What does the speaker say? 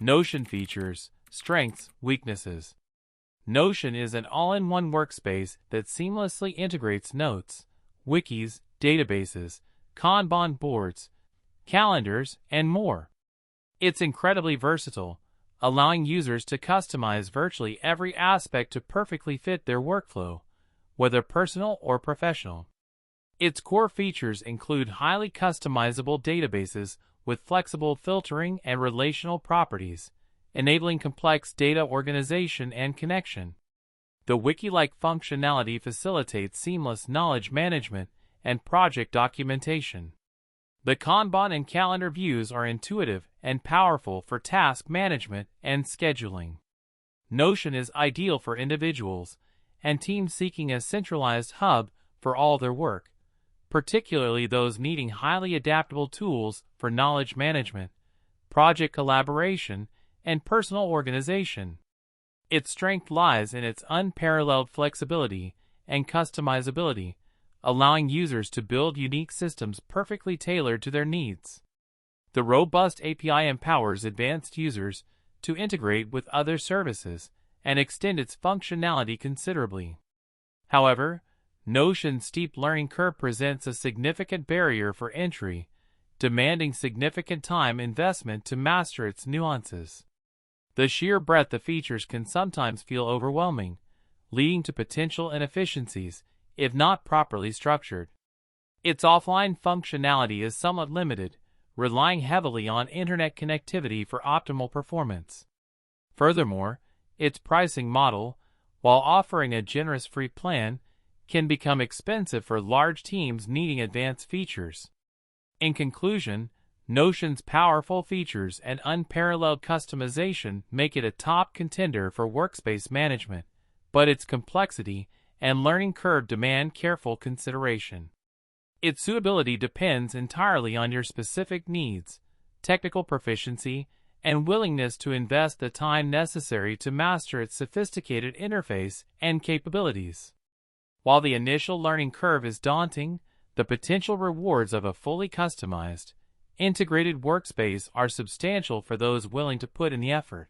Notion features, strengths, weaknesses. Notion is an all-in-one workspace that seamlessly integrates notes, wikis, databases, Kanban boards, calendars, and more. It's incredibly versatile, allowing users to customize virtually every aspect to perfectly fit their workflow, whether personal or professional. Its core features include highly customizable databases with flexible filtering and relational properties, enabling complex data organization and connection. The wiki-like functionality facilitates seamless knowledge management and project documentation. The Kanban and calendar views are intuitive and powerful for task management and scheduling. Notion is ideal for individuals and teams seeking a centralized hub for all their work, particularly those needing highly adaptable tools for knowledge management, project collaboration, and personal organization. Its strength lies in its unparalleled flexibility and customizability, allowing users to build unique systems perfectly tailored to their needs. The robust API empowers advanced users to integrate with other services and extend its functionality considerably. However, Notion's steep learning curve presents a significant barrier for entry, demanding significant time investment to master its nuances. The sheer breadth of features can sometimes feel overwhelming, leading to potential inefficiencies if not properly structured. Its offline functionality is somewhat limited, relying heavily on internet connectivity for optimal performance. Furthermore, its pricing model, while offering a generous free plan, can become expensive for large teams needing advanced features. In conclusion, Notion's powerful features and unparalleled customization make it a top contender for workspace management, but its complexity and learning curve demand careful consideration. Its suitability depends entirely on your specific needs, technical proficiency, and willingness to invest the time necessary to master its sophisticated interface and capabilities. While the initial learning curve is daunting, the potential rewards of a fully customized, integrated workspace are substantial for those willing to put in the effort.